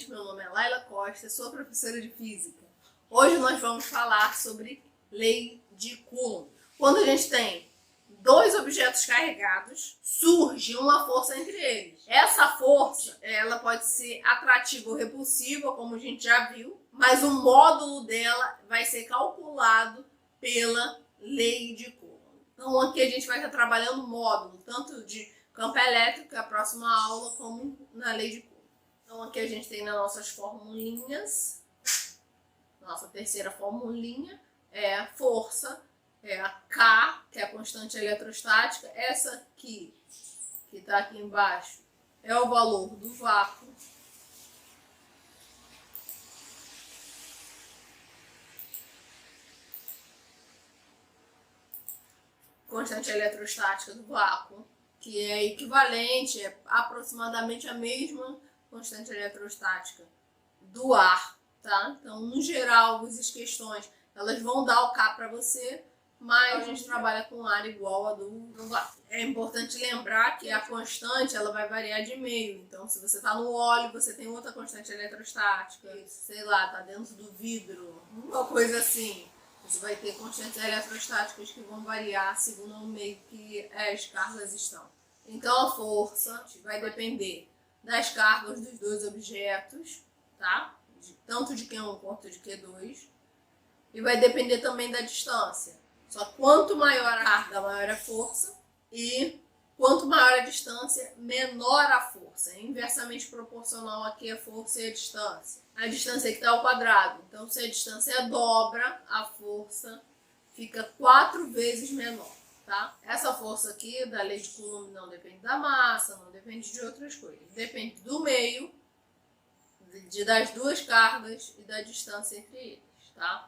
gente, meu nome é Laila Costa, sou professora de Física. Hoje nós vamos falar sobre lei de Coulomb. Quando a gente tem dois objetos carregados, surge uma força entre eles. Essa força, ela pode ser atrativa ou repulsiva, como a gente já viu, mas o módulo dela vai ser calculado pela lei de Coulomb. Então aqui a gente vai estar trabalhando o módulo, tanto de campo elétrico, que é a próxima aula, como na lei de Coulomb. Então aqui a gente tem nas nossas formulinhas, nossa terceira formulinha é a força, é a K, que é a constante eletrostática. Essa aqui, que está aqui embaixo, é o valor do vácuo. Constante eletrostática do vácuo, que é equivalente, é aproximadamente a mesma constante eletrostática do ar, tá? Então, no geral, as questões, elas vão dar o K para você, mas a gente trabalha com ar igual a do vácuo. É importante lembrar que a constante, ela vai variar de meio. Então, se você está no óleo, você tem outra constante eletrostática, sei lá, tá dentro do vidro, uma coisa assim. Você vai ter constantes eletrostáticas que vão variar segundo o meio que as cargas estão. Então, a força vai depender das cargas dos dois objetos, tá? Tanto de Q1 quanto de Q2. E vai depender também da distância. Só quanto maior a carga, maior a força. E quanto maior a distância, menor a força. É inversamente proporcional aqui a força e a distância. A distância aqui está ao quadrado. Então, se a distância dobra, a força fica 4 vezes menor. Tá? Essa força aqui da lei de Coulomb não depende da massa, não depende de outras coisas. Depende do meio, das duas cargas e da distância entre eles. Tá?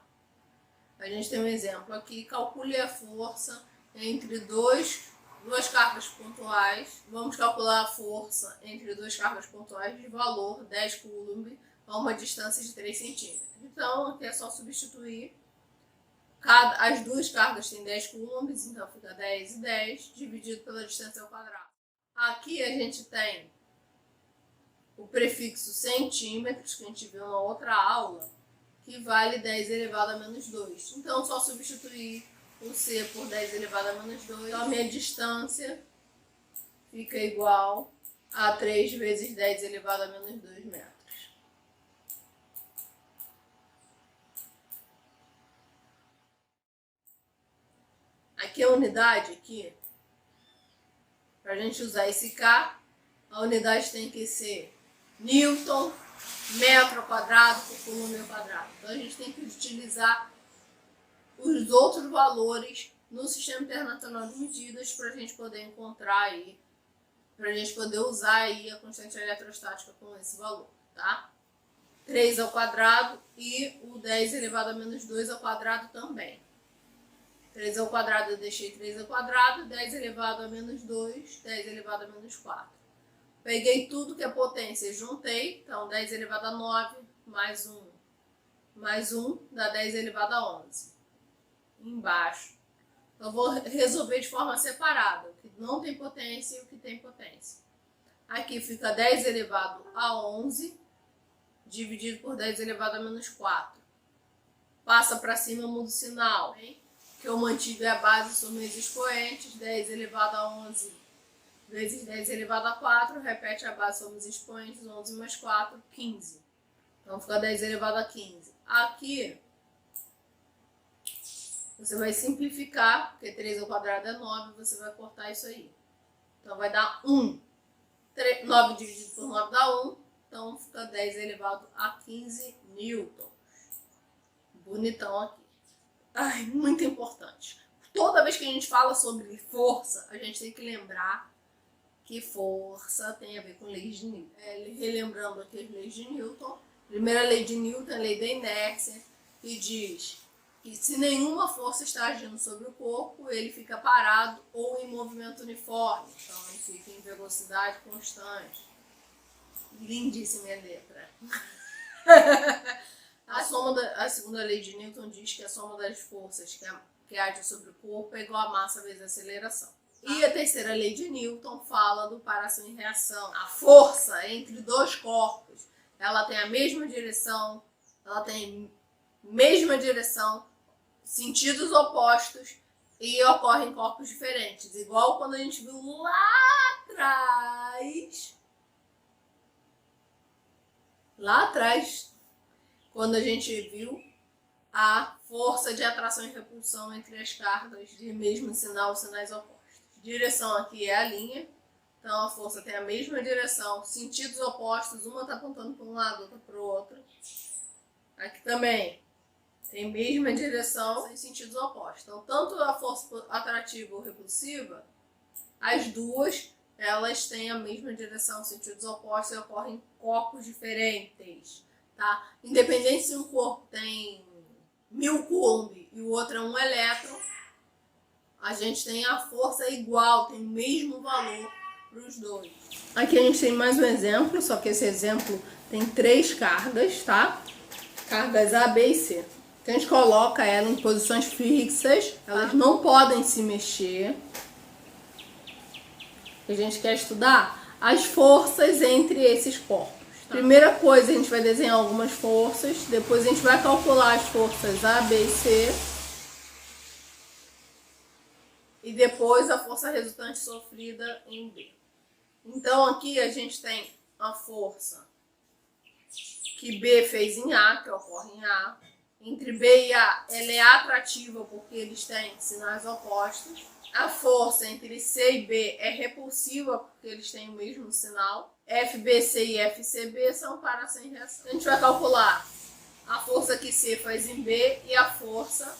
A gente tem um exemplo aqui. Calcule a força entre duas cargas pontuais. Vamos calcular a força entre duas cargas pontuais de valor 10 Coulomb a uma distância de 3 centímetros. Então, aqui é só substituir. As duas cargas têm 10 coulombs, então fica 10 e 10, dividido pela distância ao quadrado. Aqui a gente tem o prefixo centímetros, que a gente viu na outra aula, que vale 10 elevado a menos 2. Então, só substituir o C por 10 elevado a menos 2. Então, a minha distância fica igual a 3 vezes 10 elevado a menos 2 metros. Aqui a unidade, aqui, para a gente usar esse K, a unidade tem que ser Newton, metro ao quadrado por coulomb ao quadrado. Então a gente tem que utilizar os outros valores no Sistema Internacional de Medidas para a gente poder encontrar aí, para a gente poder usar aí a constante eletrostática com esse valor, tá? 3 ao quadrado e o 10 elevado a menos 2 ao quadrado também. 3 ao quadrado eu deixei 3 ao quadrado, 10 elevado a menos 2, 10 elevado a menos 4. Peguei tudo que é potência e juntei, então 10 elevado a 9 mais 1 dá 10 elevado a 11. Embaixo. Eu vou resolver de forma separada, o que não tem potência e o que tem potência. Aqui fica 10 elevado a 11, dividido por 10 elevado a menos 4. Passa para cima, muda o sinal, hein? Que eu mantive a base sobre os expoentes, 10 elevado a 11 vezes 10 elevado a 4, repete a base sobre os expoentes, 11 mais 4, 15. Então fica 10 elevado a 15. Aqui, você vai simplificar, porque 3 ao quadrado é 9, você vai cortar isso aí. Então vai dar 1. 9 dividido por 9 dá 1, então fica 10 elevado a 15 newtons. Bonitão aqui. Ai, muito importante. Toda vez que a gente fala sobre força, a gente tem que lembrar que força tem a ver com leis de Newton. Relembrando aqui as leis de Newton. Primeira lei de Newton, a lei da inércia, que diz que se nenhuma força está agindo sobre o corpo, ele fica parado ou em movimento uniforme. Então, ele fica em velocidade constante. Lindíssima a letra. A segunda lei de Newton diz que a soma das forças que agem sobre o corpo é igual a massa vezes a aceleração. E a terceira lei de Newton fala do par ação e reação. A força entre dois corpos ela tem a mesma direção, sentidos opostos e ocorrem em corpos diferentes. Igual quando a gente viu lá atrás, quando a gente viu a força de atração e repulsão entre as cargas de mesmo sinal, sinais opostos. Direção aqui é a linha, então a força tem a mesma direção, sentidos opostos, uma está apontando para um lado, outra para o outro. Aqui também tem a mesma direção em sentidos opostos. Então, tanto a força atrativa ou repulsiva, as duas, elas têm a mesma direção, sentidos opostos e ocorrem em corpos diferentes, tá? Independente se um corpo tem 1000 coulomb e o outro é 1 elétron, a gente tem a força igual, tem o mesmo valor para os dois. Aqui a gente tem mais um exemplo, só que esse exemplo tem 3 cargas, tá? Cargas A, B e C. Então a gente coloca ela em posições fixas, elas não podem se mexer. A gente quer estudar as forças entre esses corpos. Primeira coisa, a gente vai desenhar algumas forças, depois a gente vai calcular as forças A, B e C. E depois a força resultante sofrida em B. Então aqui a gente tem a força que B fez em A, que ocorre em A. Entre B e A, ela é atrativa porque eles têm sinais opostos. A força entre C e B é repulsiva porque eles têm o mesmo sinal. FBC e FCB são para sem reação. A gente vai calcular a força que C faz em B e a força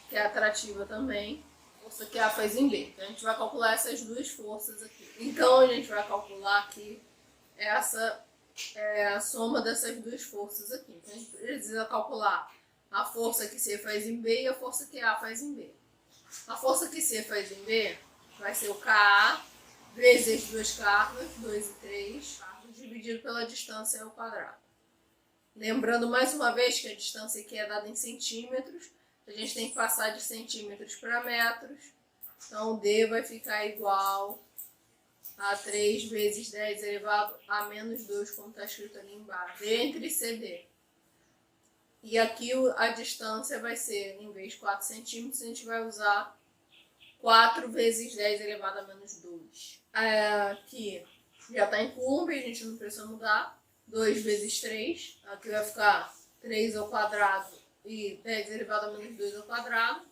que é atrativa também, força que A faz em B. Então a gente vai calcular essas duas forças aqui. Então a gente vai calcular aqui essa é a soma dessas duas forças aqui. Então a gente precisa calcular a força que C faz em B e a força que A faz em B. A força que C faz em B vai ser o KA vezes as duas cargas, 2 e 3, dividido pela distância ao quadrado. Lembrando mais uma vez que a distância aqui é dada em centímetros, a gente tem que passar de centímetros para metros, então o D vai ficar igual a 3 vezes 10 elevado a menos 2, como está escrito ali embaixo, D entre CD. E aqui a distância vai ser, em vez de 4 centímetros, a gente vai usar 4 vezes 10 elevado a menos 2. Aqui já está em coulomb, a gente não precisa mudar. 2 vezes 3, aqui vai ficar 3 ao quadrado e 10 elevado a menos 2 ao quadrado.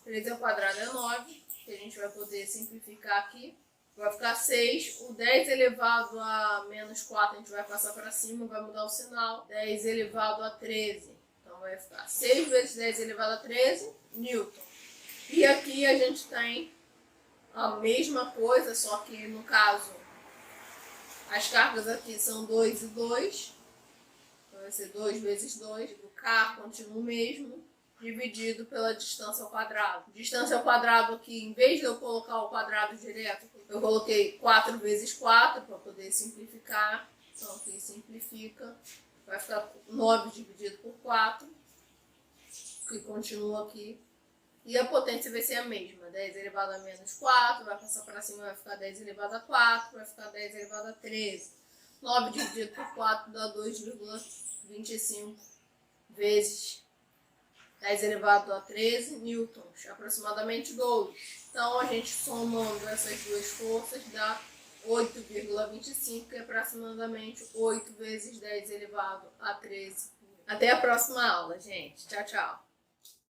3 ao quadrado é 9, que a gente vai poder simplificar aqui. Vai ficar 6, o 10 elevado a menos 4 a gente vai passar para cima, vai mudar o sinal. 10 elevado a 13, então vai ficar 6 vezes 10 elevado a 13 newton. E aqui a gente tem a mesma coisa, só que no caso as cargas aqui são 2 e 2, então vai ser 2 vezes 2, o K continua o mesmo, dividido pela distância ao quadrado. Distância ao quadrado aqui, em vez de eu colocar o quadrado direto, eu coloquei 4 vezes 4 para poder simplificar. Então aqui simplifica, vai ficar 9 dividido por 4, que continua aqui. E a potência vai ser a mesma, 10 elevado a menos 4, vai passar para cima, vai ficar 10 elevado a 4, vai ficar 10 elevado a 13. 9 dividido por 4 dá 2,25 vezes 10 elevado a 13 newtons, aproximadamente 2. Então, a gente somando essas duas forças dá 8,25, que é aproximadamente 8 vezes 10 elevado a 13. Até a próxima aula, gente. Tchau, tchau.